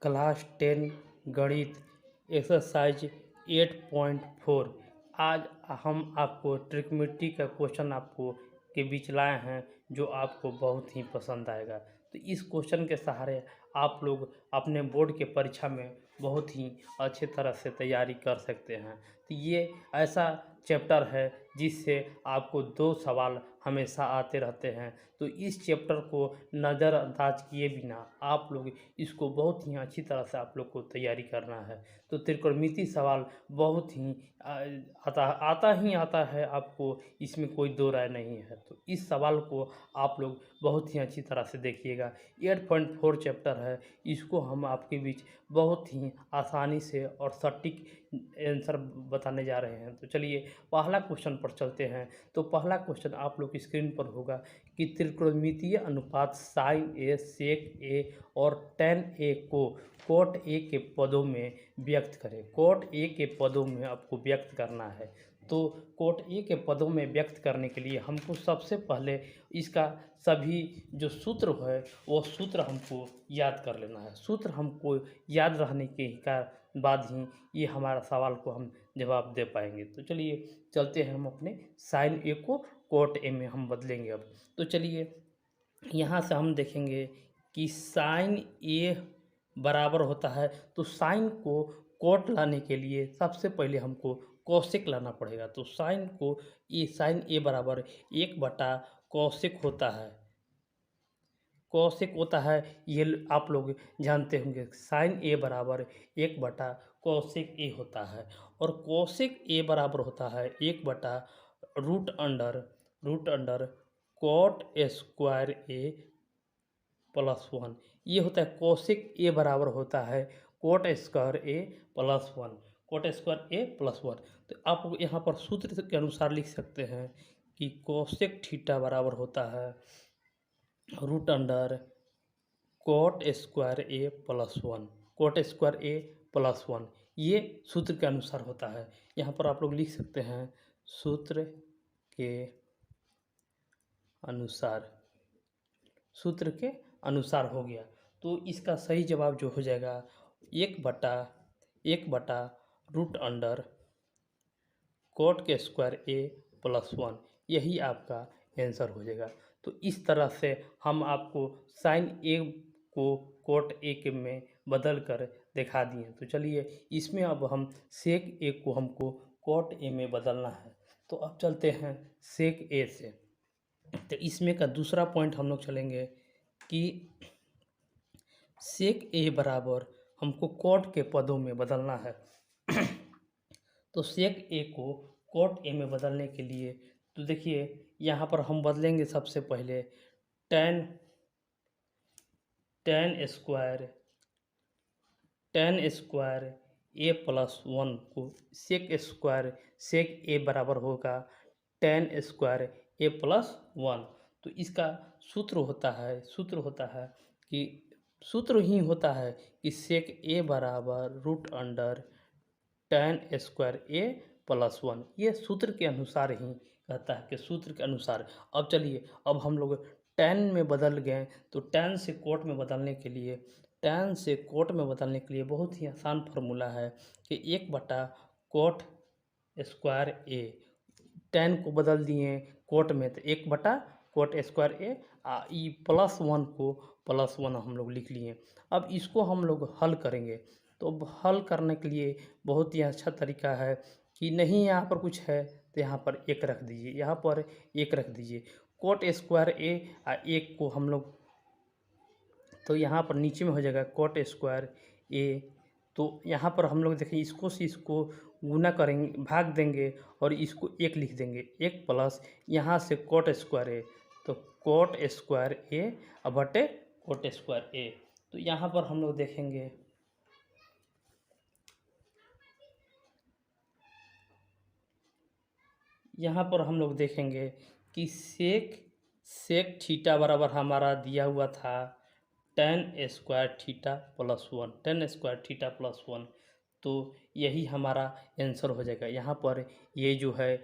Class 10 गणित exercise 8.4। आज हम आपको ट्रिग्नोमेट्री का क्वेश्चन आपको के बीच लाए हैं जो आपको बहुत ही पसंद आएगा। तो इस क्वेश्चन के सहारे आप लोग अपने बोर्ड के परीक्षा में बहुत ही अच्छे तरह से तैयारी कर सकते हैं। तो ये ऐसा चैप्टर है जिससे आपको 2 सवाल हमेशा आते रहते हैं। तो इस चैप्टर को नज़रअंदाज किए बिना आप लोग इसको बहुत ही अच्छी तरह से आप लोग को तैयारी करना है। तो त्रिकोणमिति सवाल बहुत ही आता है आपको, इसमें कोई दो राय नहीं है। तो इस सवाल को आप लोग बहुत ही अच्छी तरह से देखिएगा। 8.4 चैप्टर है, इसको हम आपके बीच बहुत ही आसानी से और सटीक आंसर बताने जा रहे हैं। तो चलिए पहला क्वेश्चन पर चलते हैं। तो पहला क्वेश्चन आप लोग की स्क्रीन पर होगा कि त्रिकोणमितीय अनुपात साइन ए, सेक ए और tan ए को cot ए के पदों में व्यक्त करें। cot ए के पदों में आपको व्यक्त करना है। तो cot ए के पदों में व्यक्त करने के लिए हमको सबसे पहले इसका सभी जो सूत्र है वो सूत्र हमको याद कर लेना है। सूत्र हमको याद रहने के का बाद ही ये हमारा सवाल को हम जवाब दे पाएंगे। तो चलिए चलते हैं, हम अपने साइन ए को cot ए में हम बदलेंगे अब। तो चलिए यहाँ से हम देखेंगे कि साइन ए बराबर होता है, तो साइन को कोट लाने के लिए सबसे पहले हमको कौशिक लाना पड़ेगा। तो साइन ए बराबर 1/कौशिक होता है। कौशिक होता है, ये आप लोग जानते होंगे। साइन ए बराबर 1/कौशिक ए होता है और कौशिक ए बराबर होता है 1/रूट अंडर कॉट स्क्वायर ए +1। ये होता है कौशिक ए बराबर होता है कोट स्क्वायर ए +1। कोट स्क्वायर ए +1। तो आप यहाँ पर सूत्र के अनुसार लिख सकते हैं कि कौशिक थीटा बराबर होता है √अंडर कोट स्क्वायर ए +1। कोट स्क्वायर ए +1 ये सूत्र के अनुसार होता है। यहाँ पर आप लोग लिख सकते हैं सूत्र के अनुसार। सूत्र के अनुसार हो गया। तो इसका सही जवाब जो हो जाएगा 1/√अंडर कोट के स्क्वायर ए +1, यही आपका आंसर हो जाएगा। तो इस तरह से हम आपको साइन ए को कोट ए के में बदल कर दिखा दिए। तो चलिए इसमें अब हम सेक ए को हमको कोट ए में बदलना है। तो अब चलते हैं सेक ए से। तो इसमें का दूसरा पॉइंट हम लोग चलेंगे कि सेक ए बराबर हमको कोट के पदों में बदलना है। तो सेक ए को कोट ए में बदलने के लिए तो देखिए यहाँ पर हम बदलेंगे सबसे पहले tan स्क्वायर ए +1 को सेक ए बराबर होगा tan स्क्वायर ए +1। तो इसका सूत्र होता है कि सेक ए बराबर √अंडर tan स्क्वायर ए +1। ये सूत्र के अनुसार ही कहता है कि सूत्र के अनुसार। अब चलिए अब हम लोग tan में बदल गए। तो tan से कोट में बदलने के लिए बहुत ही आसान फार्मूला है कि 1/कोट स्क्वायर ए। tan को बदल दिए कोट में तो 1/कोट स्क्वायर ए ई +1 को +1 हम लोग लिख लिए। अब इसको हम लोग हल करेंगे। तो हल करने के लिए बहुत ही अच्छा तरीका है कि नहीं यहाँ पर कुछ है तो यहाँ पर 1 रख दीजिए, यहाँ पर 1 रख दीजिए। कोट स्क्वायर ए 1 को हम लोग तो यहाँ पर नीचे में हो जाएगा कोट स्क्वायर ए। तो यहाँ पर हम लोग देखिए इसको से इसको गुना करेंगे, भाग देंगे और इसको 1 लिख देंगे। 1 प्लस यहाँ से कोट स्क्वायर ए, तो कोट स्क्वायर ए बटे कोट स्क्वायर ए। तो यहाँ पर हम लोग देखेंगे कि सेक थीटा बराबर हमारा दिया हुआ था tan स्क्वायर थीटा +1। तो यही हमारा आंसर हो जाएगा। यहाँ पर ये जो है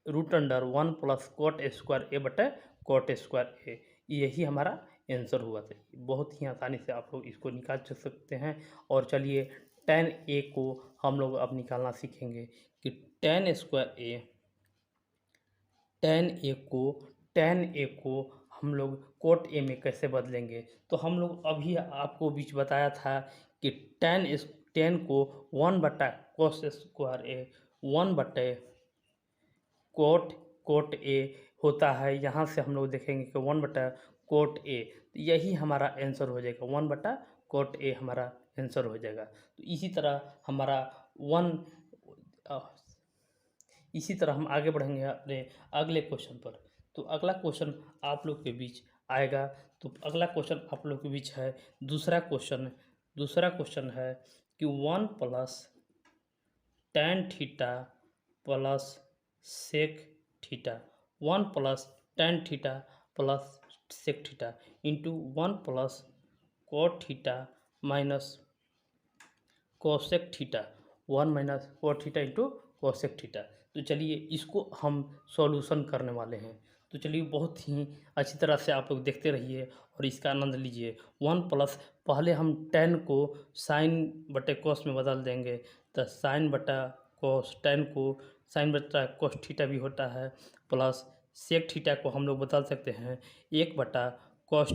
√1 + कोट स्क्वायर ए बटे कोट स्क्वायर ए, यही हमारा आंसर हुआ था। बहुत ही आसानी से आप लोग इसको निकाल सकते हैं। और चलिए tan a को हम लोग अब निकालना सीखेंगे कि tan square a tan a को हम लोग कोट ए में कैसे बदलेंगे। तो हम लोग अभी आपको बीच बताया था कि tan को 1/cos square A 1/, cot A होता है। यहाँ से हम लोग देखेंगे कि 1/कोट ए, तो यही हमारा आंसर हो जाएगा। 1/कोट ए हमारा आंसर हो जाएगा। तो इसी तरह हमारा वन इसी तरह हम आगे बढ़ेंगे अपने अगले क्वेश्चन पर। तो अगला क्वेश्चन आप लोग के बीच आएगा। तो अगला क्वेश्चन आप लोग के बीच है दूसरा क्वेश्चन है कि 1 + tan theta plus sec theta 1 + tan theta plus sec theta into 1 + cot theta minus cosec theta 1 - cot theta into cosec theta. तो चलिए इसको हम सॉल्यूशन करने वाले हैं। तो चलिए बहुत ही अच्छी तरह से आप लोग देखते रहिए और इसका आनंद लीजिए। 1 पहले हम tan को sin/cos में बदल देंगे। तो sin/cos, tan को sin/cos थीटा भी होता है, प्लस सेक थीटा को हम लोग बदल सकते हैं 1/cos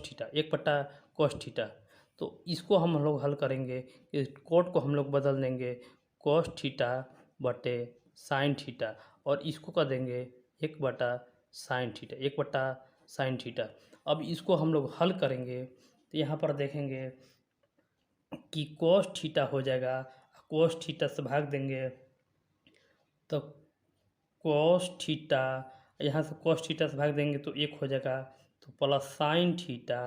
थीटा। तो इसको हम लोग हल करेंगे। इस कोट को हम लोग बदल देंगे cos थीटा बटे साइन थीटा और इसको कर देंगे 1/sin थीटा। अब इसको हम लोग हल करेंगे तो यहाँ पर देखेंगे कि cos थीटा हो जाएगा, cos थीटा से भाग देंगे तो cos थीटा, यहाँ से cos थीटा से भाग देंगे तो 1 हो जाएगा, तो प्लस साइन थीटा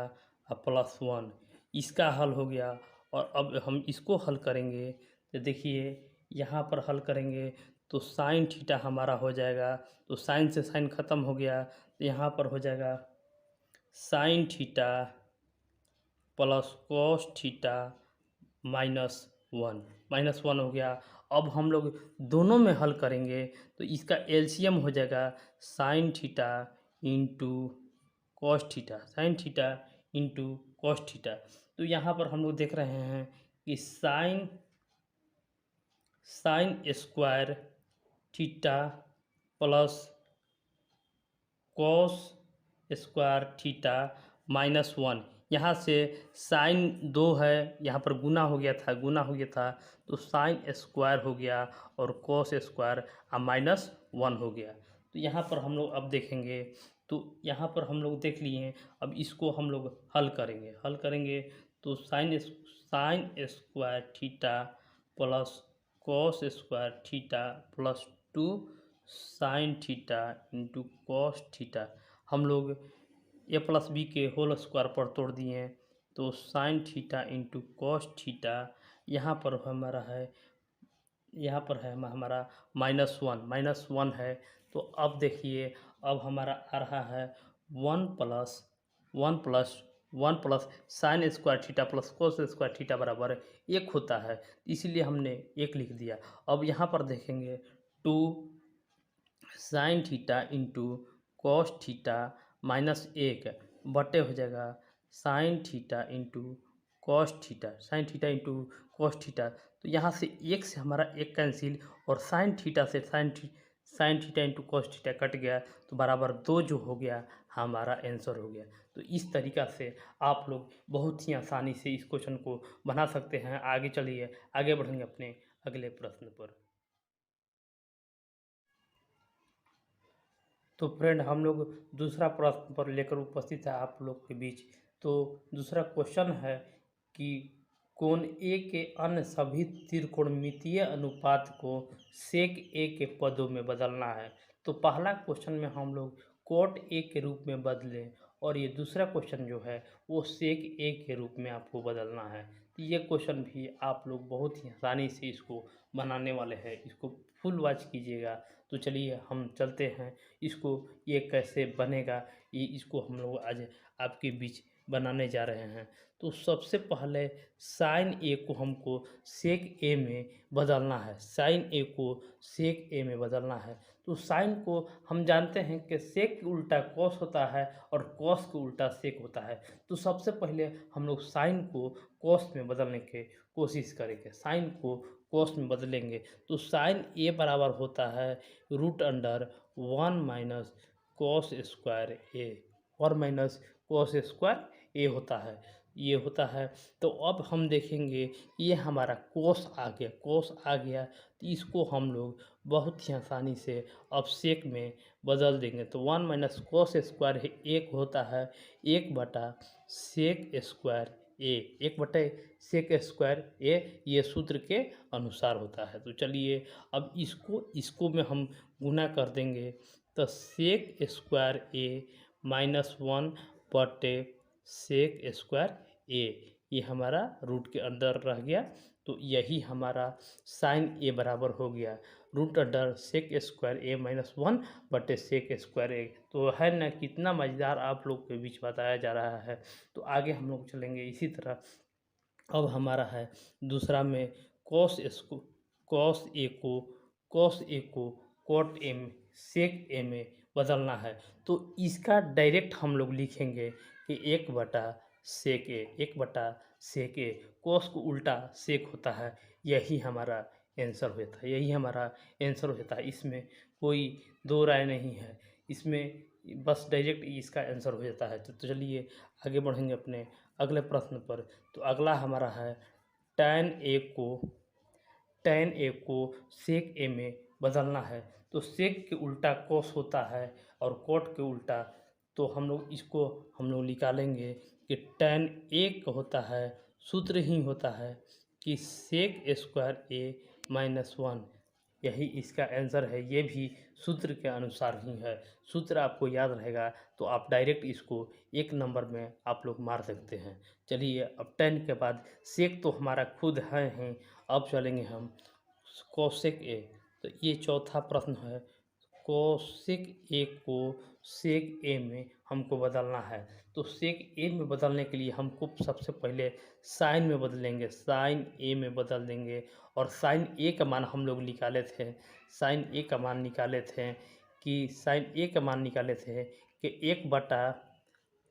और +1 इसका हल हो गया। और अब हम इसको हल करेंगे तो देखिए यहाँ पर हल करेंगे तो साइन थीटा हमारा हो जाएगा। तो साइन से साइन ख़त्म हो गया, तो यहाँ पर हो जाएगा sine theta plus cos theta -1 हो गया। अब हम लोग दोनों में हल करेंगे तो इसका एलसीएम हो जाएगा sine theta into cos theta. तो यहाँ पर हम लोग देख रहे हैं कि sine square theta plus cos square theta -1, यहाँ से साइन 2 है, यहाँ पर गुना हो गया था तो साइन स्क्वायर हो गया और कॉस स्क्वायर -1 हो गया। तो यहाँ पर हम लोग अब देखेंगे, तो यहाँ पर हम लोग देख लिए। अब इसको हम लोग हल करेंगे तो sine square theta plus cos square theta +2 sine theta into cos theta हम लोग a+b के होल स्क्वायर पर तोड़ दिए। तो sine theta into cos theta यहाँ पर हमारा -1 है। तो अब देखिए अब हमारा आ रहा है 1 sine square theta plus cos square theta बराबर 1 होता है, इसलिए हमने 1 लिख दिया। अब यहाँ पर देखेंगे 2 sine theta into cos theta -1 बटे हो जाएगा sine theta into cos theta. तो यहाँ से 1 से हमारा 1 कैंसिल और साइन थीटा से sine theta into cos theta cut गया, तो बराबर 2 जो हो गया हमारा आंसर हो गया। तो इस तरीक़ा से आप लोग बहुत ही आसानी से इस क्वेश्चन को बना सकते हैं। आगे चलिए आगे बढ़ेंगे अपने अगले प्रश्न पर। तो फ्रेंड हम लोग दूसरा प्रश्न पर लेकर उपस्थित है आप लोग के बीच। तो दूसरा क्वेश्चन है कि कोण ए के अन्य सभी त्रिकोणमितीय अनुपात को सेक ए के पदों में बदलना है। तो पहला क्वेश्चन में हम लोग कोट ए के रूप में बदलें और ये दूसरा क्वेश्चन जो है वो सेक ए के रूप में आपको बदलना है। तो ये क्वेश्चन भी आप लोग बहुत ही आसानी से इसको बनाने वाले हैं, इसको फुल वॉच कीजिएगा। तो चलिए हम चलते हैं इसको, ये कैसे बनेगा इसको हम लोग आज आपके बीच बनाने जा रहे हैं। तो सबसे पहले साइन ए को हमको सेक ए में बदलना है, तो साइन को हम जानते हैं कि सेक के उल्टा कॉस होता है और कॉस के उल्टा सेक होता है। तो सबसे पहले हम लोग साइन को कॉस में बदलने की कोशिश करेंगे। साइन को कॉस में बदलेंगे तो साइन ए बराबर होता है root under 1 minus cos square a, और माइनस कॉस स्क्वायर ए होता है, ये होता है। तो अब हम देखेंगे ये हमारा कोस आ गया, कोस आ गया तो इसको हम लोग बहुत ही आसानी से अब सेक में बदल देंगे। तो 1 माइनस कोस स्क्वायर एक होता है 1 बटा सेक स्क्वायर ए, 1 बटे सेक स्क्वायर ए, ये सूत्र के अनुसार होता है। तो चलिए अब इसको में हम गुना कर देंगे तो सेक स्क्वायर ए -1 बटे सेक स्क्वायर ए, ये हमारा रूट के अंदर रह गया। तो यही हमारा साइन ए बराबर हो गया रूट अंडर सेक स्क्वायर ए -1 बटे सेक स्क्वायर ए। तो है ना कितना मज़ेदार आप लोग के बीच बताया जा रहा है। तो आगे हम लोग चलेंगे इसी तरह। अब हमारा है दूसरा में कॉस ए को कॉट ए में सेक ए में बदलना है। तो इसका डायरेक्ट हम लोग लिखेंगे कि 1 बटा सेक ए, कॉस को उल्टा सेक होता है, यही हमारा आंसर होता है, यही हमारा आंसर होता है। इसमें कोई दो राय नहीं है, इसमें बस डायरेक्ट इसका आंसर हो जाता है। तो चलिए आगे बढ़ेंगे अपने अगले प्रश्न पर। तो अगला हमारा है tan ए को सेक ए में बदलना है। तो सेक के उल्टा कॉस होता है और कॉट के उल्टा, तो हम लोग निकालेंगे कि tan ए का होता है, सूत्र ही होता है कि सेक स्क्वायर ए -1, यही इसका आंसर है। ये भी सूत्र के अनुसार ही है। सूत्र आपको याद रहेगा तो आप डायरेक्ट इसको एक नंबर में आप लोग मार सकते हैं। चलिए अब 10 के बाद सेक तो हमारा खुद है ही, अब चलेंगे हम कोसेक ए। तो ये चौथा प्रश्न है, कोसेक ए को सेक ए में हमको बदलना है। तो सेक ए में बदलने के लिए हमको सबसे पहले साइन में बदलेंगे, साइन ए में बदल देंगे। और साइन ए का मान हम लोग निकाले थे, साइन ए का मान निकाले थे कि 1 बटा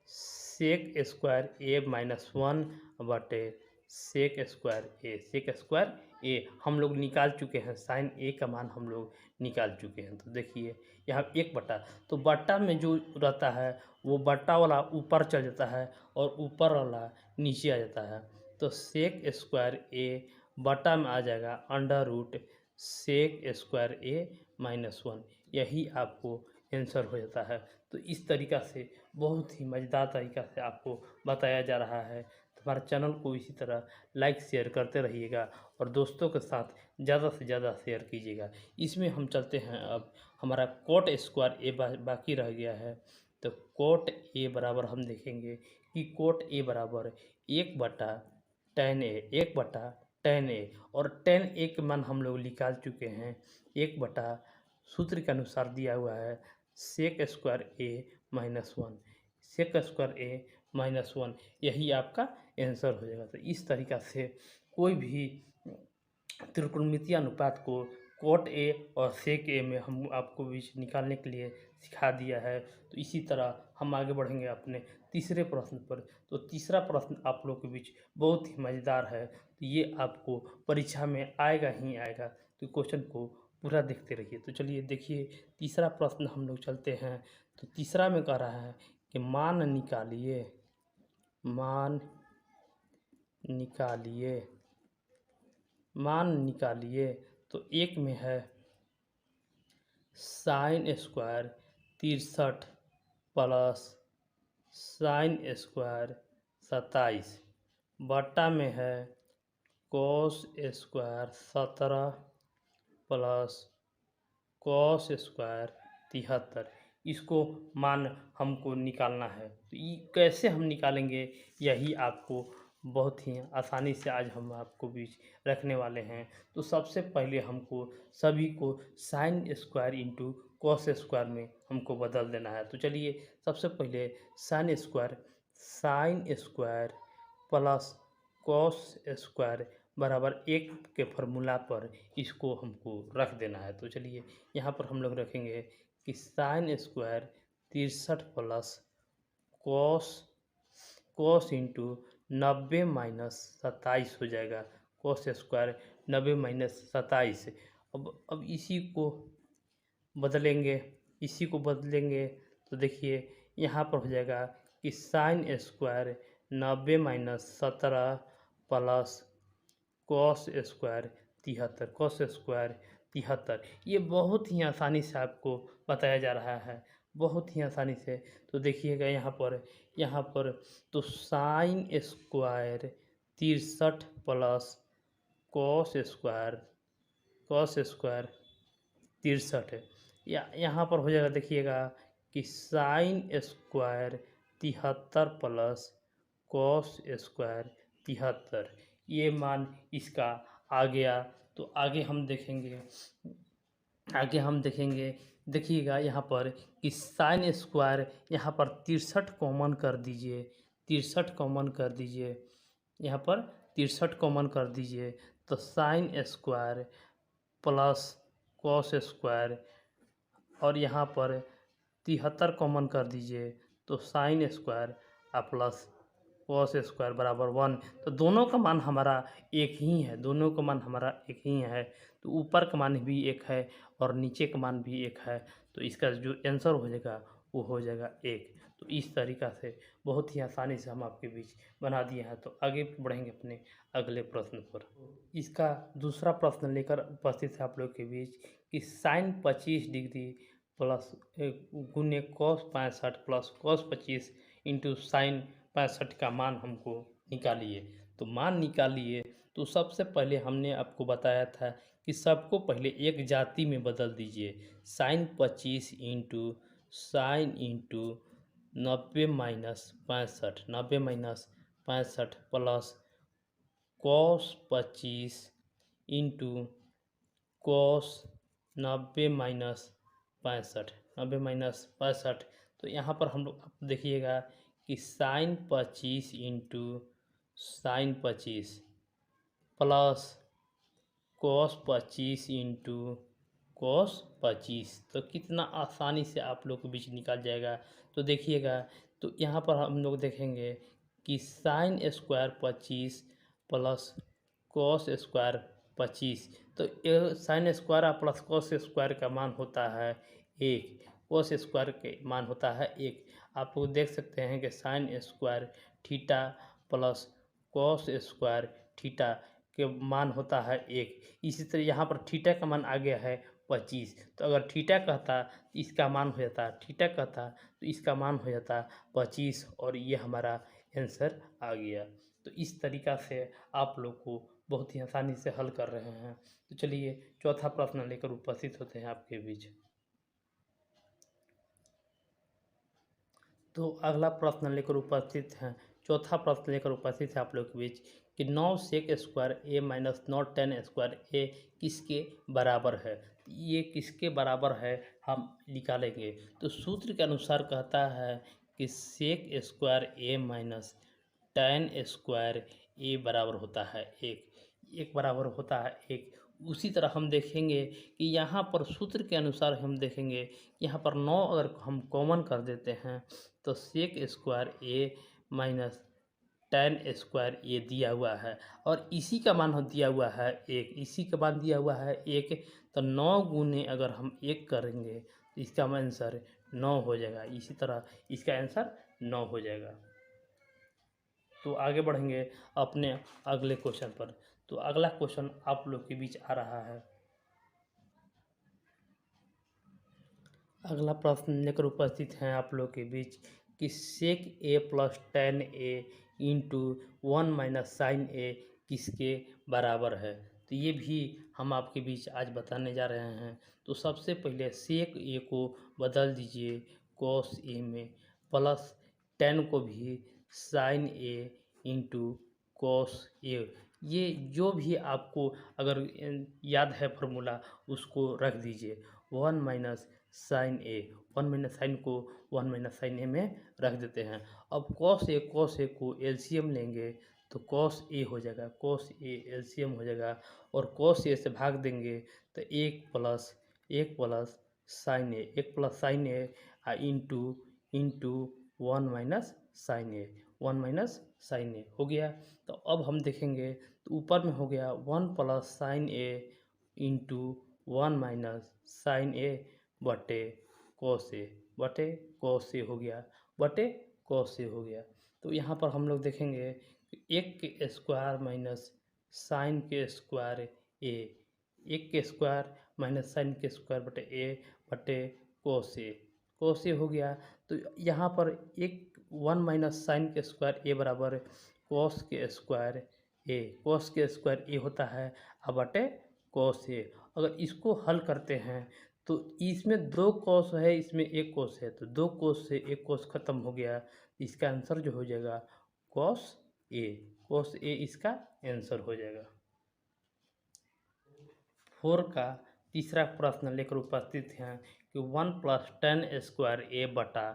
सेक स्क्वायर ए -1 बटे सेक स्क्वायर ए हम लोग निकाल चुके हैं, साइन ए का मान हम लोग निकाल चुके हैं। तो देखिए यहाँ 1 बटा, तो बटा में जो रहता है वो बटा वाला ऊपर चल जाता है और ऊपर वाला नीचे आ जाता है। तो सेक स्क्वायर ए बटा में आ जाएगा अंडर रूट सेक स्क्वायर ए -1, यही आपको आंसर हो जाता है। तो इस तरीक़ा से बहुत ही मज़ेदार तरीक़ा से आपको बताया जा रहा है। तो हमारे चैनल को इसी तरह लाइक शेयर करते रहिएगा और दोस्तों के साथ ज़्यादा से ज़्यादा शेयर कीजिएगा। इसमें हम चलते हैं, अब हमारा कॉट स्क्वायर ए बाकी रह गया है। तो कॉट ए बराबर हम देखेंगे कि कॉट ए बराबर 1 बटा tan ए, और tan ए के मान हम लोग निकाल चुके हैं। 1 बटा सूत्र के अनुसार दिया हुआ है सेक स्क्वायर ए -1, सेक स्क्वायर ए -1, यही आपका आंसर हो जाएगा। तो इस तरीक़ा से कोई भी त्रिकोणमितीय अनुपात को कॉट ए और सेक ए में हम आपको बीच निकालने के लिए सिखा दिया है। तो इसी तरह हम आगे बढ़ेंगे अपने तीसरे प्रश्न पर। तो तीसरा प्रश्न आप लोग के बीच बहुत ही मज़ेदार है, तो ये आपको परीक्षा में आएगा ही आएगा, तो क्वेश्चन को पूरा देखते रहिए। तो चलिए देखिए तीसरा प्रश्न हम लोग चलते हैं। तो तीसरा में कह रहा है कि मान निकालिए। तो एक में है sine square 63 plus sine square 27, बटा में है cos square 17 plus cos square 73। इसको मान हमको निकालना है। तो ये कैसे हम निकालेंगे, यही आपको बहुत ही आसानी से आज हम आपको बीच रखने वाले हैं। तो सबसे पहले हमको सभी को sine square into cos square में हमको बदल देना है। तो चलिए सबसे पहले sine square plus cos square बराबर 1 के फार्मूला पर इसको हमको रख देना है। तो चलिए यहाँ पर हम लोग रखेंगे कि sine square 63 plus cos cos into 90 minus 27 हो जाएगा। Cos square 90 minus 27। अब इसी को बदलेंगे तो देखिए यहाँ पर हो जाएगा कि sine square 90 minus 17 plus cos square 73। ये बहुत ही आसानी से आपको बताया जा रहा है, बहुत ही आसानी से। तो देखिएगा यहाँ पर तो sine square 63 plus cos square 63 है। यहाँ पर हो जाएगा देखिएगा कि sine square 73 plus cos square 73। ये मान इसका आ गया। तो आगे हम देखेंगे देखिएगा यहाँ पर कि साइन स्क्वायर यहाँ पर 63 कॉमन कर दीजिए। 63 कॉमन कर दीजिए, यहाँ पर 63 कॉमन कर दीजिए तो sine square plus cos square और यहाँ पर 73 कॉमन कर दीजिए तो sine square plus cos square बराबर 1। तो दोनों का मान हमारा एक ही है, तो ऊपर का मान भी एक है और नीचे का मान भी एक है। तो इसका जो आंसर हो जाएगा वो हो जाएगा 1। तो इस तरीक़ा से बहुत ही आसानी से हम आपके बीच बना दिए हैं। तो आगे बढ़ेंगे अपने अगले प्रश्न पर। इसका दूसरा प्रश्न लेकर उपस्थित है आप लोग के बीच कि साइन 25 डिग्री प्लस गुने cos 65 plus cos 25 into sign 65 का मान हमको निकालिए। तो मान निकालिए तो सबसे पहले हमने आपको बताया था कि सबको पहले एक जाति में बदल दीजिए। Sine 25 into 90 minus 65 plus cos 25 into cos 90 minus 65। तो यहाँ पर हम लोग देखिएगा कि sine 25 into sine 25 plus cos 25 into cos 25। तो कितना आसानी से आप लोग के बीच निकल जाएगा। तो देखिएगा तो यहाँ पर हम लोग देखेंगे कि sine square 25 plus cos square 25। तो sine square plus cos square का मान होता है 1, कॉस स्क्वायर के मान होता है 1। आप लोग देख सकते हैं कि sine square theta plus cos square theta के मान होता है 1। इसी तरह यहाँ पर थीटा का मान आ गया है 25। तो अगर थीटा कहता तो इसका मान हो जाता, थीटा कहता तो इसका मान हो जाता 25 और ये हमारा आंसर आ गया। तो इस तरीक़ा से आप लोग को बहुत ही आसानी से हल कर रहे हैं। तो चलिए चौथा प्रश्न लेकर उपस्थित होते हैं आपके बीच। तो अगला प्रश्न लेकर उपस्थित हैं, चौथा प्रश्न लेकर उपस्थित है आप लोग के बीच कि 9 सेक स्क्वायर ए माइनस 9 टेन स्क्वायर ए किसके बराबर है। ये किसके बराबर है हम निकालेंगे। तो सूत्र के अनुसार कहता है कि सेक स्क्वायर ए माइनस टेन स्क्वायर ए बराबर होता है 1 बराबर होता है 1। उसी तरह हम देखेंगे कि यहाँ पर सूत्र के अनुसार हम देखेंगे यहाँ पर 9 अगर हम कॉमन कर देते हैं तो सेक स्क्वायर ए माइनस टेन स्क्वायर ए दिया हुआ है और इसी का मान दिया हुआ है 1। तो 9 गुने अगर हम 1 करेंगे तो इसका आंसर 9 हो जाएगा। इसी तरह इसका आंसर 9 हो जाएगा। तो आगे बढ़ेंगे अपने अगले क्वेश्चन पर। तो अगला क्वेश्चन आप लोग के बीच आ रहा है। अगला प्रश्न लेकर उपस्थित हैं आप लोग के बीच कि सेक ए प्लस टेन ए इंटू 1 माइनस साइन ए किसके बराबर है। तो ये भी हम आपके बीच आज बताने जा रहे हैं। तो सबसे पहले सेक ए को बदल दीजिए कॉस ए में प्लस टेन को भी sign a into cos A. ये जो भी आपको अगर याद है फार्मूला उसको रख दीजिए। 1 माइनस साइन ए, 1 माइनस साइन को 1 माइनस साइन ए में रख देते हैं। अब कॉस ए को एलसीएम लेंगे तो कॉस ए हो जाएगा, कॉस ए एलसीएम हो जाएगा और कॉस ए से भाग देंगे तो एक plus sine a into into one minus sine a हो गया। तो अब हम देखेंगे तो ऊपर में हो गया one plus sine a into one minus sine ए बटे कॉस ए हो गया बटे कॉस ए हो गया। तो यहाँ पर हम लोग देखेंगे कि एक के स्क्वायर माइनस साइन के स्क्वायर ए, एक के स्क्वायर माइनस साइन के स्क्वायर बटे कॉस ए हो गया। तो यहाँ पर एक वन माइनस साइन के स्क्वायर ए बराबर कॉस के स्क्वायर ए होता है बटे कॉस ए। अगर इसको हल करते हैं तो इसमें दो कॉस है, इसमें एक कॉस है, तो दो कॉस से एक कॉस खत्म हो गया। इसका आंसर जो हो जाएगा कॉस ए इसका आंसर हो जाएगा। 4 का तीसरा प्रश्न लेकर उपस्थित हैं कि 1 प्लस टेन स्क्वायर ए बटा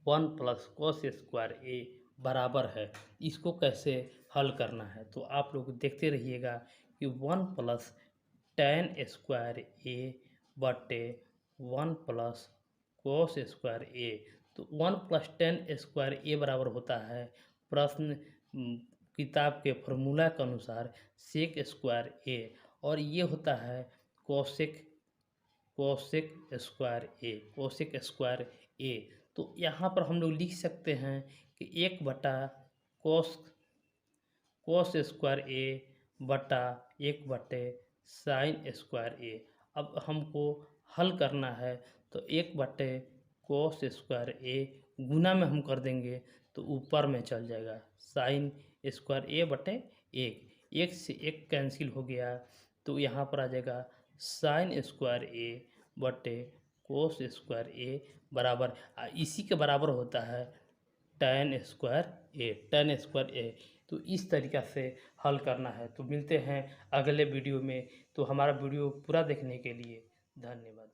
1 प्लस कॉस स्क्वायर ए बराबर है। इसको कैसे हल करना है तो आप लोग देखते रहिएगा कि 1 प्लस टेन स्क्वायर ए बटे 1 प्लस कॉस स्क्वायर ए। तो 1 प्लस टेन स्क्वायर ए बराबर होता है प्रश्न किताब के फॉर्मूला के अनुसार सेक स्क्वायर ए और ये होता है कोसेक स्क्वायर ए। तो यहाँ पर हम लोग लिख सकते हैं कि 1 बटा कोस स्क्वायर ए बटा 1 बटे साइन स्क्वायर ए। अब हमको हल करना है तो 1 बटे कोस स्क्वायर ए गुना में हम कर देंगे तो ऊपर में चल जाएगा साइन स्क्वायर ए बटे 1 से 1 कैंसिल हो गया तो यहाँ पर आ जाएगा साइन स्क्वायर ए बटे कोस स्क्वायर ए बराबर इसी के बराबर होता है टेन स्क्वायर ए। तो इस तरीक़ा से हल करना है। तो मिलते हैं अगले वीडियो में। तो हमारा वीडियो पूरा देखने के लिए धन्यवाद।